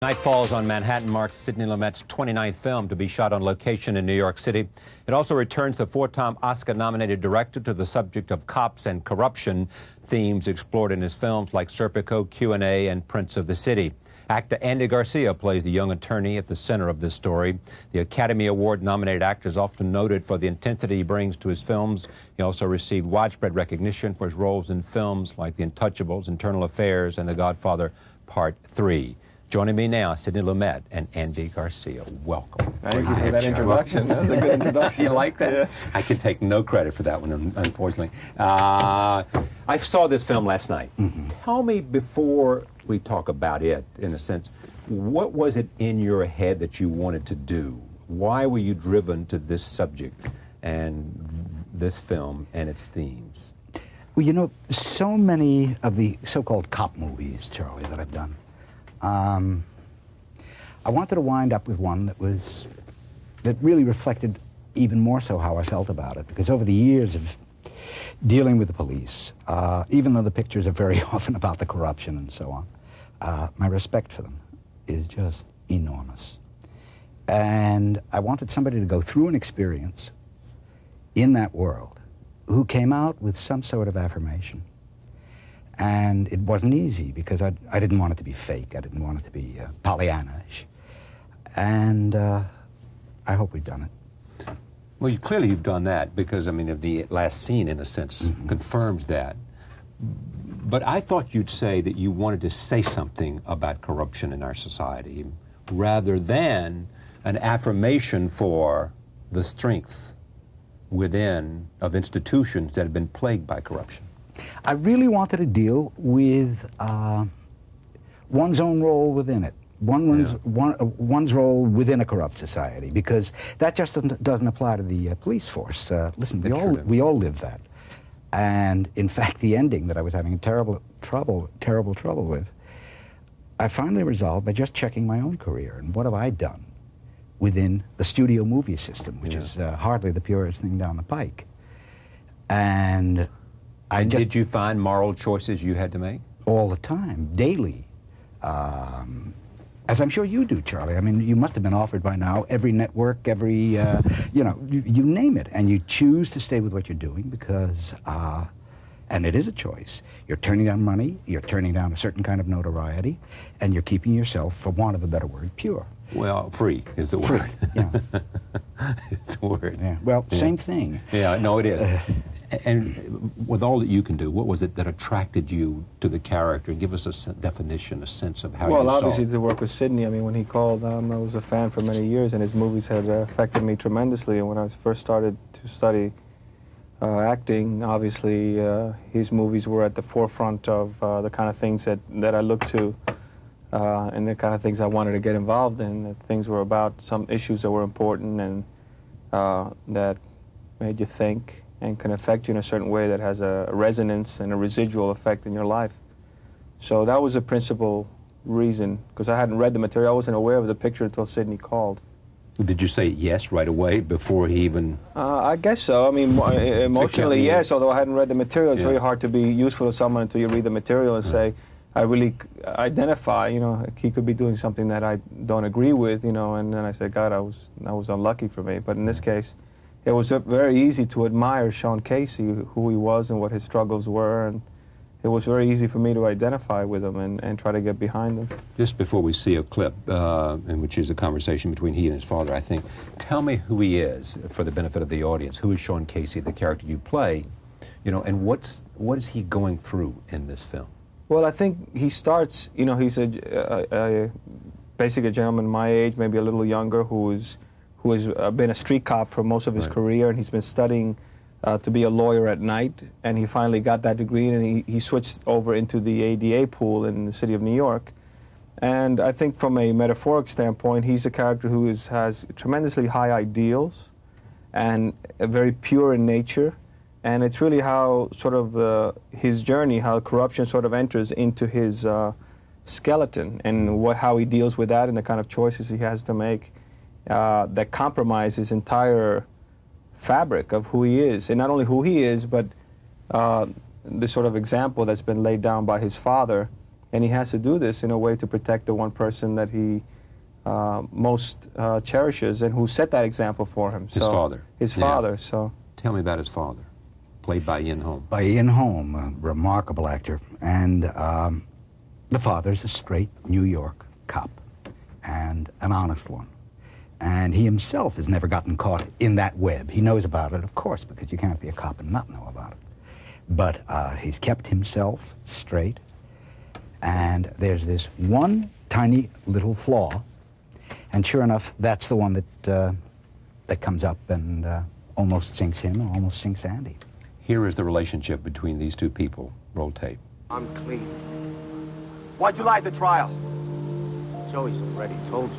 Night Falls on Manhattan marks Sidney Lumet's 29th film to be shot on location in New York City. It also returns the four-time Oscar-nominated director to the subject of cops and corruption, themes explored in his films like Serpico, Q&A, and Prince of the City. Actor Andy Garcia plays the young attorney at the center of this story. The Academy Award-nominated actor is often noted for the intensity he brings to his films. He also received widespread recognition for his roles in films like The Untouchables, Internal Affairs, and The Godfather Part 3. Joining me now, Sidney Lumet and Andy Garcia. Welcome. Thank you for that introduction. That was a good introduction. You like that? Yes. I can take no credit for that one, unfortunately. I saw this film last night. Tell me, before we talk about it, in a sense, what was it in your head that you wanted to do? Why were you driven to this subject and this film and its themes? Well, you know, so many of the so-called cop movies, Charlie, that I've done, I wanted to wind up with one that really reflected even more so how I felt about it, because over the years of dealing with the police, even though the pictures are very often about the corruption and so on, my respect for them is just enormous. And I wanted somebody to go through an experience in that world who came out with some sort of affirmation. And it wasn't easy, because I didn't want it to be fake. I didn't want it to be Pollyanna-ish. And I hope we've done it. Well, clearly you've done that, because, I mean, the last scene, in a sense, confirms that. But I thought you'd say that you wanted to say something about corruption in our society, rather than an affirmation for the strength within of institutions that have been plagued by corruption. I really wanted to deal with one's own role within it, one's role within a corrupt society, because that just doesn't apply to the police force. Listen, we all live that. And in fact, the ending that I was having terrible trouble with, I finally resolved by just checking my own career and what have I done within the studio movie system, which is hardly the purest thing down the pike. And did you find moral choices you had to make? All the time, daily. As I'm sure you do, Charlie. I mean, you must have been offered by now every network, every, you know, you name it. And you choose to stay with what you're doing because, and it is a choice. You're turning down money, you're turning down a certain kind of notoriety, and you're keeping yourself, for want of a better word, pure. Well, free is the word. Yeah. It's the word. Yeah. Well, same thing. Yeah, no, it is. And with all that you can do, what was it that attracted you to the character? Give us a definition, a sense of how you saw it. Well, obviously to work with Sidney. I mean, when he called, I was a fan for many years, and his movies had affected me tremendously. And when I first started to study acting, obviously his movies were at the forefront of the kind of things that I looked to and the kind of things I wanted to get involved in. That things were about some issues that were important and that made you think and can affect you in a certain way that has a resonance and a residual effect in your life. So that was the principal reason, because I hadn't read the material. I wasn't aware of the picture until Sidney called. Did you say yes right away before he even... I guess so. I mean, emotionally, yes, although I hadn't read the material. It's very hard to be useful to someone until you read the material and say, I really identify, you know, he could be doing something that I don't agree with, you know, and then I said, God, that was unlucky for me. But in this case, it was very easy to admire Sean Casey, who he was and what his struggles were, and it was very easy for me to identify with him and try to get behind him. Just before we see a clip, in which is a conversation between he and his father, I think, tell me who he is for the benefit of the audience. Who is Sean Casey, the character you play, you know, and what is he going through in this film? Well, I think he starts, you know, he's basically a gentleman my age, maybe a little younger, who has been a street cop for most of his career, and he's been studying to be a lawyer at night, and he finally got that degree, and he switched over into the ADA pool in the city of New York. And I think from a metaphoric standpoint, he's a character who has tremendously high ideals and very pure in nature, and it's really how sort of his journey, how corruption sort of enters into his skeleton, and how he deals with that and the kind of choices he has to make that compromise his entire fabric of who he is. And not only who he is, but the sort of example that's been laid down by his father and he has to do this in a way to protect the one person that he most cherishes and who set that example for him. His father. His father. So tell me about his father, played by Ian Holm. By Ian Holm, a remarkable actor. And the father's a straight New York cop, and an honest one. And he himself has never gotten caught in that web. He knows about it, of course, because you can't be a cop and not know about it. But he's kept himself straight. And there's this one tiny little flaw, and sure enough, that's the one that comes up and almost sinks him and almost sinks Andy. Here is the relationship between these two people. Roll tape. I'm clean. Why'd you lie at the trial? Joey's already told you.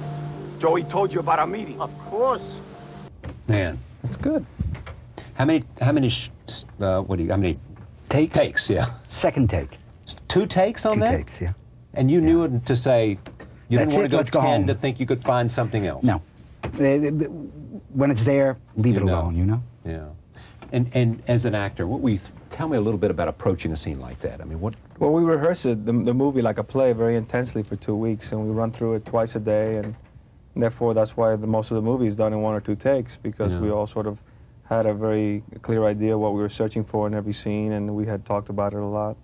Joey told you about our meeting? Of course. Man, that's good. How many Takes? Takes, yeah. Second take. 2 takes on that? 2 takes, yeah. And you knew it to say, you That's didn't want it, to go let's go 10 home. to think you could find something else. No. When it's there, leave it alone, you know? Yeah. And as an actor, tell me a little bit about approaching a scene like that. I mean, what? Well, we rehearse it, the movie like a play very intensely for 2 weeks, and we run through it twice a day, and therefore that's why most of the movie is done in 1 or 2 takes, because we all sort of had a very clear idea what we were searching for in every scene, and we had talked about it a lot.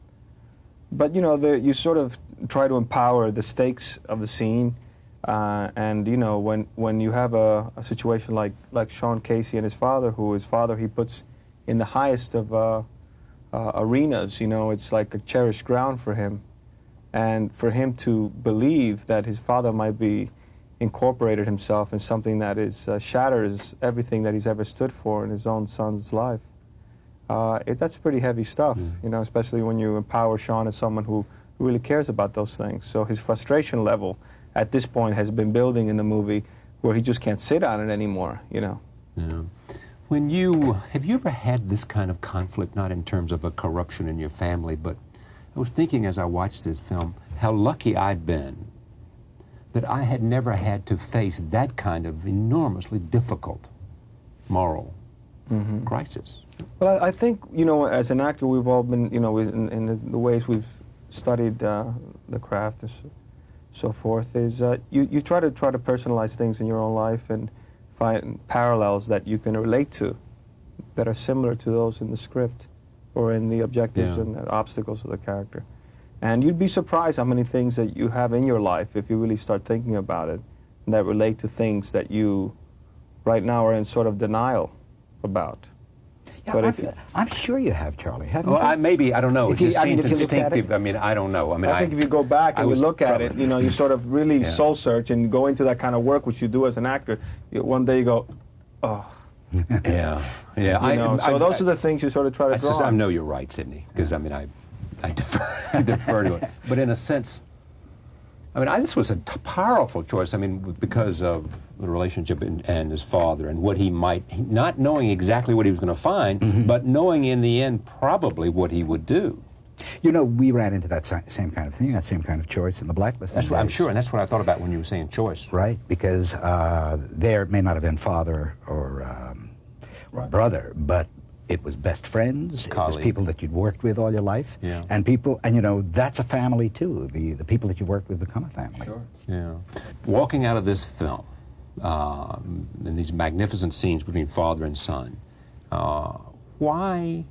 But, you know, you sort of try to empower the stakes of the scene, and, you know, when you have a situation like Sean Casey and his father, he puts in the highest of arenas, you know, it's like a cherished ground for him. And for him to believe that his father might be incorporated himself in something that shatters everything that he's ever stood for in his own son's life, that's pretty heavy stuff, you know, especially when you empower Sean as someone who really cares about those things. So his frustration level at this point has been building in the movie, where he just can't sit on it anymore, you know. Yeah. Have you ever had this kind of conflict, not in terms of a corruption in your family, but I was thinking as I watched this film how lucky I'd been that I had never had to face that kind of enormously difficult moral crisis. Well, I think, you know, as an actor, we've all been, you know, in the ways we've studied the craft and so forth, is you try to personalize things in your own life and find parallels that you can relate to that are similar to those in the script or in the objectives and the obstacles of the character. And you'd be surprised how many things that you have in your life, if you really start thinking about it, that relate to things that you right now are in sort of denial about. Yeah, But I'm sure you have, Charlie. Haven't Well, you? I don't know. It If you- just I mean, seems if you looked at instinctive. it- I mean, I don't know. I think if you go back and you look at it, you know, you sort of really Yeah. soul search and go into that kind of work, which you do as an actor, one day you go, oh. Yeah. You know, so those are the things you sort of try to draw I on. know you're right, Sidney, because I mean, I defer to it. But in a sense, I mean, this was a powerful choice. I mean, because of the relationship and his father and what he not knowing exactly what he was going to find, but knowing in the end probably what he would do. You know, we ran into that same kind of thing, that same kind of choice in the Blacklist. That's what I'm sure, and that's what I thought about when you were saying choice. Right, because there may not have been father or brother, but it was best friends, Colleague. it was people that you'd worked with all your life, Yeah. and you know, that's a family too. The people that you've worked with become a family. Sure. Yeah. Walking out of this film, in these magnificent scenes between father and son, why,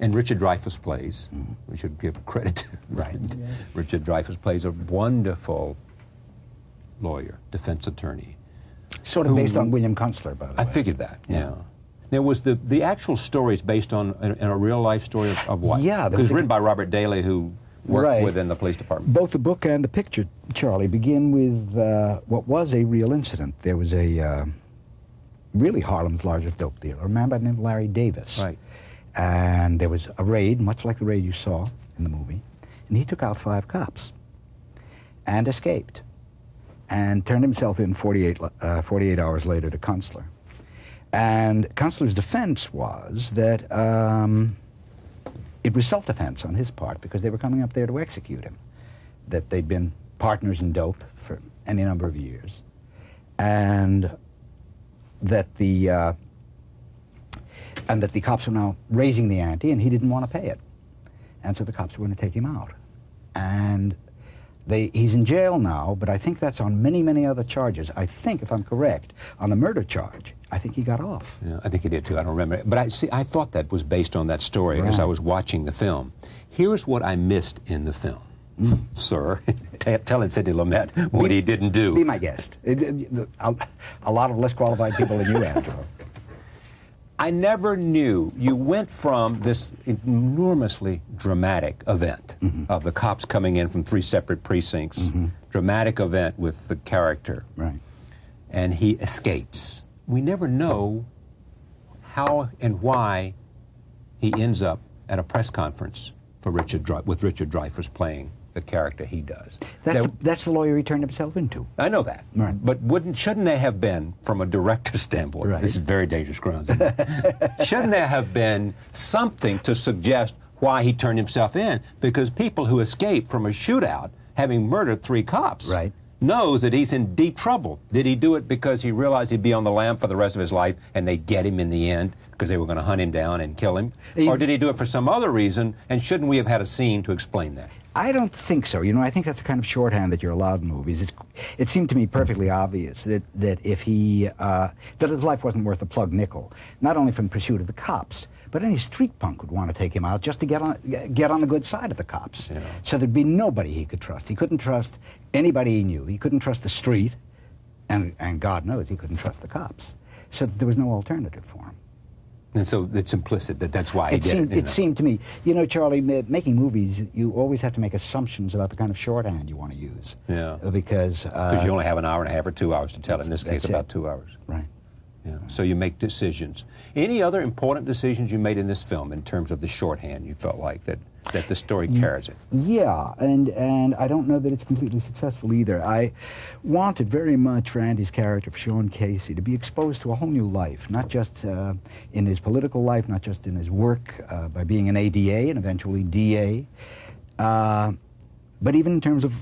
and Richard Dreyfuss plays, we should give credit to Right. Richard Dreyfuss plays a wonderful lawyer, defense attorney. Sort of based on William Kunstler, by the way. I figured that, yeah. Now, was the actual story is based on a real life story of what? Yeah. It was written by Robert Daley, who worked within the police department. Both the book and the picture, Charlie, begin with what was a real incident. There was a really Harlem's largest dope dealer, a man by the name of Larry Davis. Right. And there was a raid, much like the raid you saw in the movie, and he took out 5 cops and escaped and turned himself in 48 hours later to Kunstler. And Kunstler's defense was that it was self-defense on his part because they were coming up there to execute him, that they'd been partners in dope for any number of years, and that the cops were now raising the ante, and he didn't want to pay it. And so the cops were going to take him out. And He's in jail now, but I think that's on many, many other charges. I think, if I'm correct, on the murder charge, I think he got off. Yeah, I think he did too. I don't remember. But I thought that was based on that story as I was watching the film. Here's what I missed in the film, sir. Telling Sidney Lumet what he didn't do. Be my guest. A lot of less qualified people than you have, Joe. I never knew you went from this enormously dramatic event of the cops coming in from 3 separate precincts, dramatic event with the character, right? And he escapes. We never know how and why he ends up at a press conference for with Richard Dreyfuss playing the character he does. That's the lawyer he turned himself into. I know that. Right. But shouldn't there have been, from a director's standpoint, right. This is very dangerous grounds, isn't it? Shouldn't there have been something to suggest why he turned himself in? Because people who escape from a shootout, having murdered 3 cops, right, knows that he's in deep trouble. Did he do it because he realized he'd be on the lam for the rest of his life and they'd get him in the end because they were going to hunt him down and kill him? Or did he do it for some other reason, and shouldn't we have had a scene to explain that? I don't think so. You know, I think that's the kind of shorthand that you're allowed in movies. It seemed to me perfectly obvious that if he that his life wasn't worth a plug nickel, not only from pursuit of the cops, but any street punk would want to take him out just to get on the good side of the cops. Yeah. So there'd be nobody he could trust. He couldn't trust anybody he knew. He couldn't trust the street, and God knows he couldn't trust the cops. So there was no alternative for him. And so it's implicit that that's why he did it. It seemed to me, you know, Charlie, making movies, you always have to make assumptions about the kind of shorthand you want to use. Yeah. Because you only have an hour and a half or 2 hours to tell. In this case, about 2 hours. Right. Yeah. So you make decisions. Any other important decisions you made in this film in terms of the shorthand you felt like that the story carries it? Yeah, and I don't know that it's completely successful either. I wanted very much for Andy's character, for Sean Casey, to be exposed to a whole new life, not just in his political life, not just in his work by being an ADA and eventually DA, but even in terms of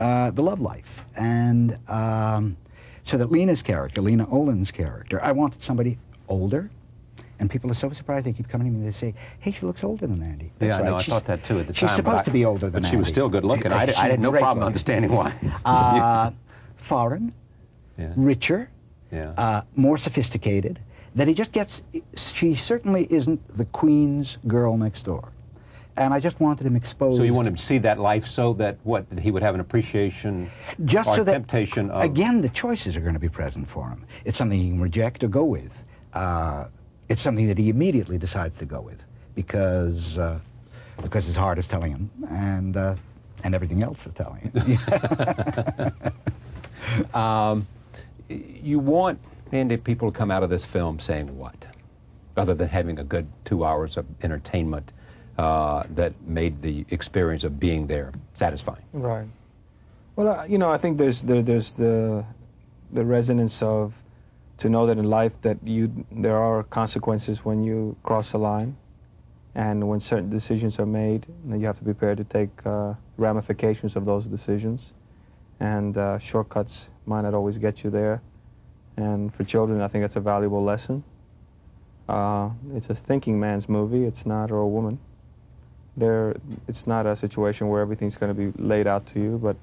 the love life. And so that Lena Olin's character, I wanted somebody older. And people are so surprised. They keep coming to me and they say, "Hey, she looks older than Andy." That's right. I thought that too at the time. She's supposed to be older than Andy. But she was still good looking. I had no problem understanding why. Foreign, richer, more sophisticated. That he just gets. She certainly isn't the Queen's girl next door. And I just wanted him exposed. So you want him to see that life so that that he would have an appreciation just or so that, temptation of... Again, the choices are going to be present for him. It's something he can reject or go with. It's something that he immediately decides to go with because his heart is telling him and everything else is telling him. You want, Andy, people to come out of this film saying what? Other than having a good 2 hours of entertainment that made the experience of being there satisfying. Right. Well, you know, I think there's the resonance of to know that in life that there are consequences when you cross the line, and when certain decisions are made, you have to be prepared to take ramifications of those decisions, and shortcuts might not always get you there. And for children, I think that's a valuable lesson. It's a thinking man's movie. It's not, or a woman. It's not a situation where everything's going to be laid out to you, but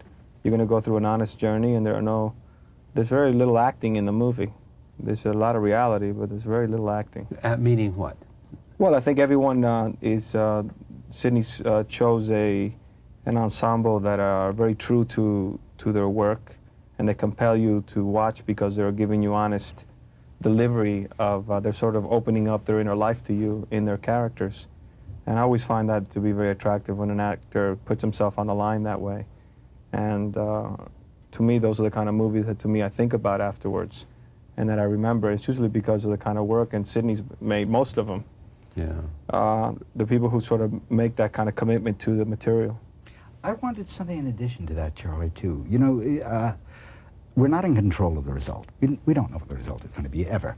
you're going to go through an honest journey, and there's very little acting in the movie. There's a lot of reality, but there's very little acting. Meaning what? Well, I think everyone Sidney chose an ensemble that are very true to their work, and they compel you to watch because they're giving you honest delivery of, they're sort of opening up their inner life to you in their characters. And I always find that to be very attractive when an actor puts himself on the line that way. And to me, those are the kind of movies that, to me, I think about afterwards and that I remember. It's usually because of the kind of work, and Sidney's made most of them. Yeah. The people who sort of make that kind of commitment to the material. I wanted something in addition to that, Charlie, too. You know, we're not in control of the result. We don't know what the result is going to be, ever.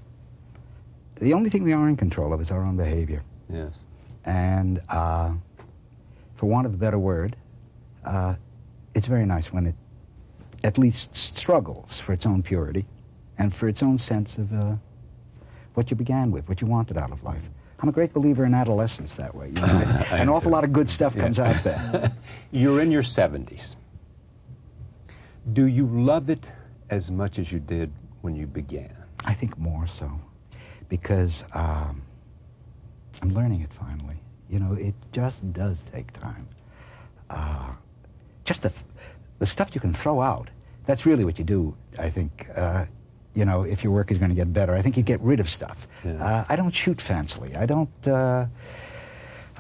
The only thing we are in control of is our own behavior. Yes. And for want of a better word, it's very nice when it at least struggles for its own purity and for its own sense of what you began with, what you wanted out of life. I'm a great believer in adolescence that way. You know? An awful lot of good stuff comes out there. You're in your 70s. Do you love it as much as you did when you began? I think more so, because I'm learning it finally. You know, it just does take time. Just the stuff you can throw out, that's really what you do, I think. You know, if your work is going to get better, I think you get rid of stuff. Yeah. I don't shoot fancily. I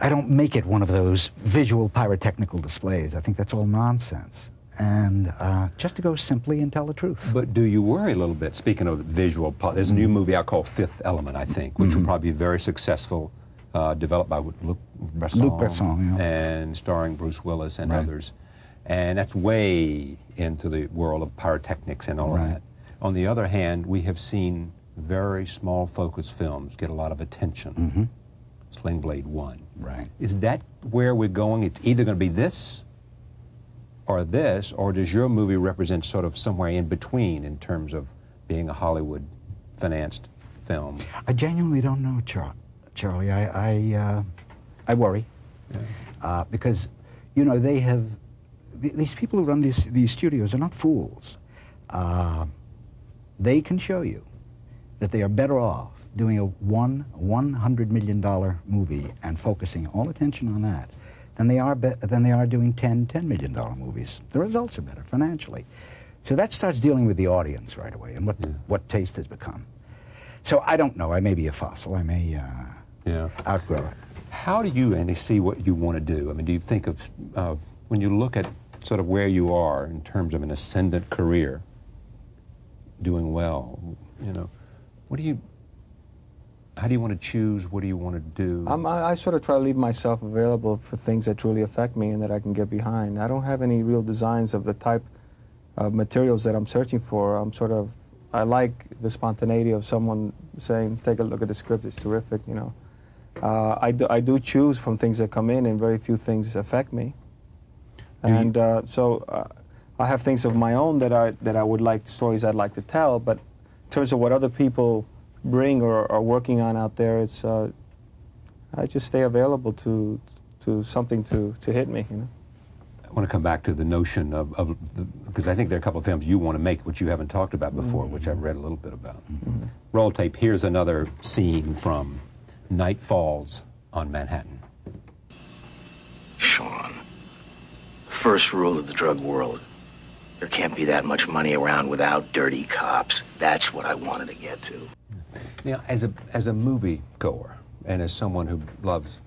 don't make it one of those visual pyrotechnical displays. I think that's all nonsense. And just to go simply and tell the truth. But do you worry a little bit, speaking of visual, there's a new movie out called Fifth Element, I think, which will probably be very successful, developed by Luc Besson, yeah. and starring Bruce Willis and others. And that's way into the world of pyrotechnics and all that. On the other hand, we have seen very small focus films get a lot of attention. Sling Blade 1. Right. Is that where we're going? It's either going to be this, or does your movie represent sort of somewhere in between in terms of being a Hollywood-financed film? I genuinely don't know, Charlie. I worry. Because, you know, they have... These people who run these studios are not fools. They can show you that they are better off doing a $100 million movie and focusing all attention on that than they are doing $10 million movies. The results are better financially. So that starts dealing with the audience right away and what taste has become. So I don't know. I may be a fossil. I may outgrow it. How do you, Andy, see what you want to do? I mean, do you think of, when you look at sort of where you are in terms of an ascendant career, doing well, you know, how do you want to choose? What do you want to do? I sort of try to leave myself available for things that truly affect me and that I can get behind. I don't have any real designs of the type of materials that I'm searching for. I like the spontaneity of someone saying, take a look at the script, it's terrific, you know. I do choose from things that come in, and very few things affect me. And so I have things of my own that I would like, stories I'd like to tell, but in terms of what other people bring or are working on out there, it's I just stay available to something to hit me, you know. I want to come back to the notion because I think there are a couple of films you want to make which you haven't talked about before, which I've read a little bit about. Roll tape. Here's another scene from Night Falls on Manhattan. Sean, the first rule of the drug world: there can't be that much money around without dirty cops. That's what I wanted to get to. Now, as a movie goer and as someone who loves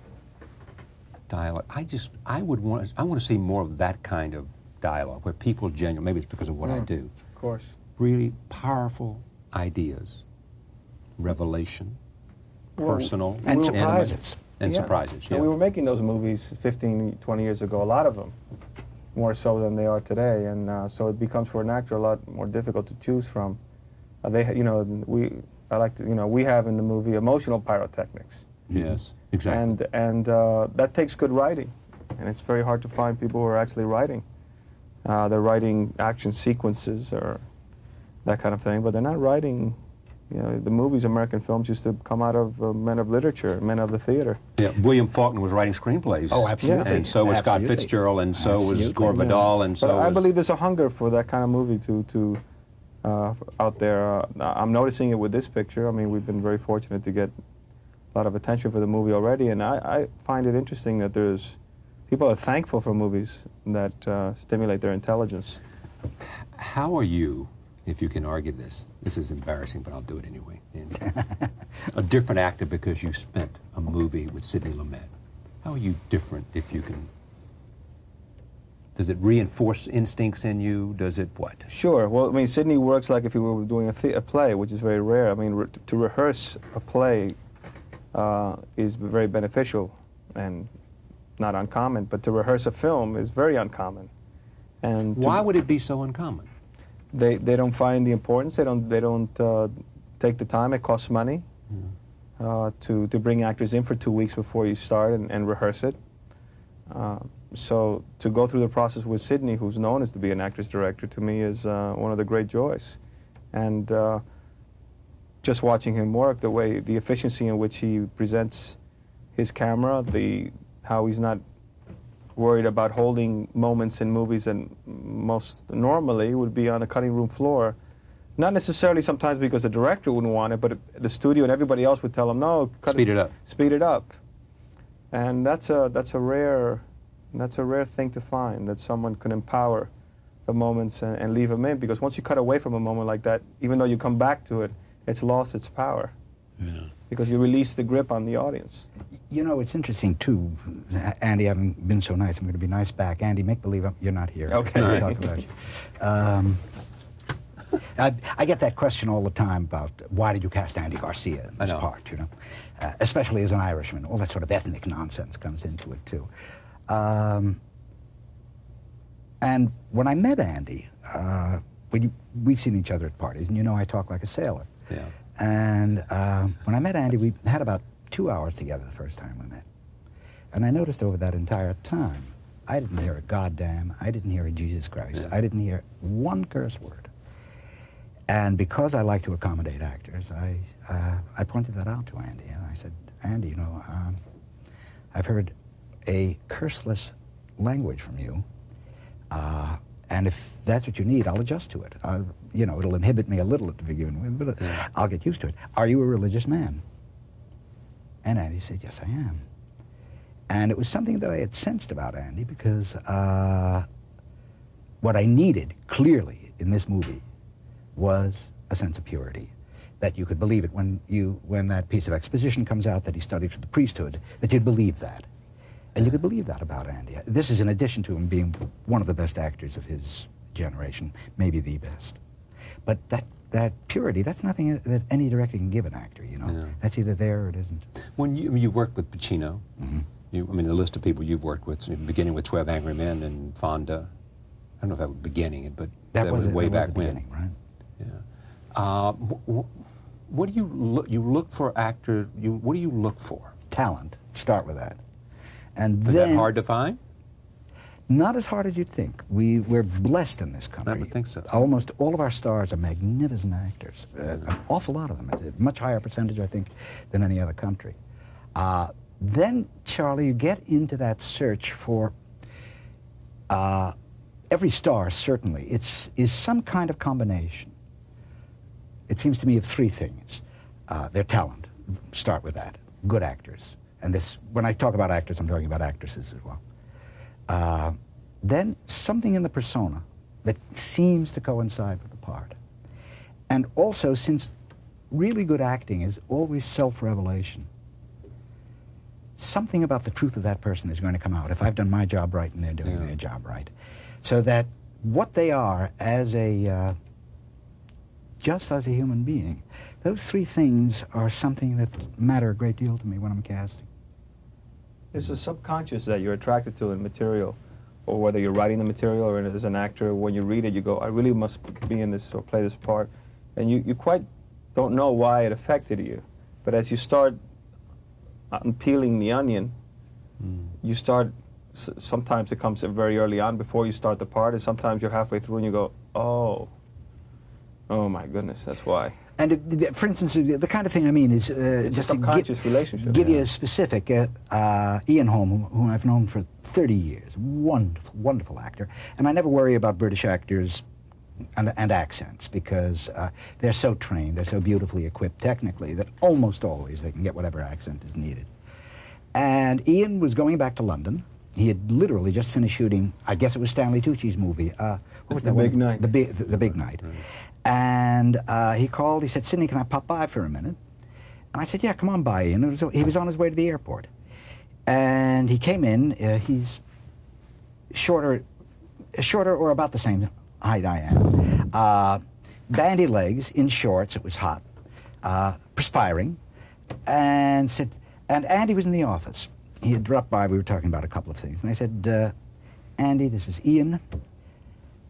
dialogue, I want to see more of that kind of dialogue where people genuinely, maybe it's because of what I do. Of course. Really powerful ideas, revelation, personal, and surprises. And surprises, yeah. We were making those movies 15, 20 years ago, a lot of them, more so than they are today, and so it becomes for an actor a lot more difficult to choose from. We have in the movie emotional pyrotechnics. Yes, exactly. And that takes good writing, and it's very hard to find people who are actually writing. They're writing action sequences or that kind of thing, but they're not writing. You know, the movies, American films, used to come out of men of literature, men of the theater. Yeah, William Faulkner was writing screenplays. Oh, absolutely. And so was Scott Fitzgerald, and so was Gore Vidal, and so but I was... believe there's a hunger for that kind of movie out there. I'm noticing it with this picture. I mean, we've been very fortunate to get a lot of attention for the movie already, and I find it interesting that people are thankful for movies that stimulate their intelligence. How are you, if you can argue this is embarrassing, but I'll do it anyway, a different actor because you spent a movie with Sidney Lumet? How are you different, if you can? Does it reinforce instincts in you? Does it what? Sure. Well, I mean, Sidney works like if he were doing a play, which is very rare. I mean, to rehearse a play is very beneficial and not uncommon, but to rehearse a film is very uncommon. And why would it be so uncommon? They don't find the importance. They don't take the time. It costs money to bring actors in for 2 weeks before you start and rehearse it. So to go through the process with Sidney, who's known as to be an actor's director, to me is one of the great joys. And just watching him work, the efficiency in which he presents his camera, how he's not worried about holding moments in movies that most normally would be on a cutting room floor. Not necessarily sometimes because the director wouldn't want it, but the studio and everybody else would tell them, no, speed it up. Speed it up. And that's a rare thing to find, that someone can empower the moments and leave them in, because once you cut away from a moment like that, even though you come back to it, it's lost its power. Yeah. Because you release the grip on the audience. You know, it's interesting, too. Andy, I haven't been so nice. I'm going to be nice back. Andy, make believe you're not here. Okay. We'll talk about you. I get that question all the time about why did you cast Andy Garcia in this part, you know? Especially as an Irishman. All that sort of ethnic nonsense comes into it, too. And when I met Andy, we've seen each other at parties, and you know I talk like a sailor. Yeah. And when I met Andy, we had about 2 hours together the first time we met. And I noticed over that entire time, I didn't hear a goddamn, I didn't hear a Jesus Christ, I didn't hear one curse word. And because I like to accommodate actors, I pointed that out to Andy, and I said, Andy, you know, I've heard a curseless language from you, and if that's what you need, I'll adjust to it. You know, it'll inhibit me a little at the beginning with, but I'll get used to it. Are you a religious man? And Andy said, yes, I am. And it was something that I had sensed about Andy, because what I needed, clearly, in this movie was a sense of purity, that you could believe it when that piece of exposition comes out that he studied for the priesthood, that you'd believe that. And you could believe that about Andy. This is in addition to him being one of the best actors of his generation, maybe the best. But that purity, that's nothing that any director can give an actor, you know. Yeah. That's either there or it isn't. When you worked with Pacino, I mean, the list of people you've worked with, beginning with 12 Angry Men and Fonda, I don't know if that was beginning, but that was way back when. Right? Yeah. What do you look for actor? What do you look for? Talent. Start with that. And is then, that hard to find? Not as hard as you'd think. We're blessed in this country. I would think so. Almost all of our stars are magnificent actors. An awful lot of them. A much higher percentage, I think, than any other country. Then, Charlie, you get into that search for every star, certainly. Is some kind of combination. It seems to me of three things. Their talent. Start with that. Good actors. And this, when I talk about actors, I'm talking about actresses as well. Then something in the persona that seems to coincide with the part. And also, since really good acting is always self-revelation, something about the truth of that person is going to come out if I've done my job right and they're doing their job right. So that what they are as just as a human being, those three things are something that matter a great deal to me when I'm casting. There's a subconscious that you're attracted to in material, or whether you're writing the material or as an actor, when you read it, you go, I really must be in this or play this part. And you quite don't know why it affected you. But as you start peeling the onion, you start, sometimes it comes very early on before you start the part, and sometimes you're halfway through and you go, oh my goodness, that's why. And for instance, the kind of thing I mean is it's just a subconscious relationship. Give you a specific. Ian Holm, whom I've known for 30 years, wonderful, wonderful actor, and I never worry about British actors and accents because they're so trained, they're so beautifully equipped technically that almost always they can get whatever accent is needed. And Ian was going back to London. He had literally just finished shooting, I guess it was Stanley Tucci's movie. What was The Big Night. The Big Night. Right. And he called, he said, Sidney, can I pop by for a minute? And I said, yeah, come on by, Ian. He was on his way to the airport. And he came in, he's shorter or about the same height I am. Bandy legs, in shorts, it was hot, perspiring, and said, and Andy was in the office. He had dropped by, we were talking about a couple of things. And I said, Andy, this is Ian.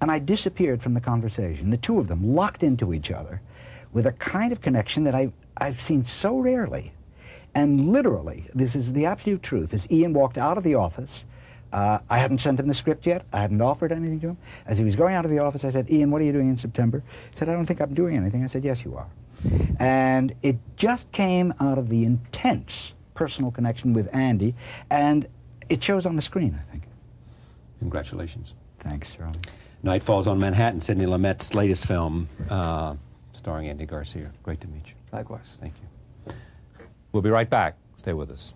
And I disappeared from the conversation. The two of them locked into each other with a kind of connection that I've seen so rarely. And literally, this is the absolute truth, as Ian walked out of the office, I hadn't sent him the script yet, I hadn't offered anything to him. As he was going out of the office, I said, Ian, what are you doing in September? He said, I don't think I'm doing anything. I said, yes, you are. And it just came out of the intense personal connection with Andy, and it shows on the screen, I think. Congratulations. Thanks, Charlie. Night Falls on Manhattan, Sidney Lumet's latest film, starring Andy Garcia. Great to meet you. Likewise. Thank you. We'll be right back. Stay with us.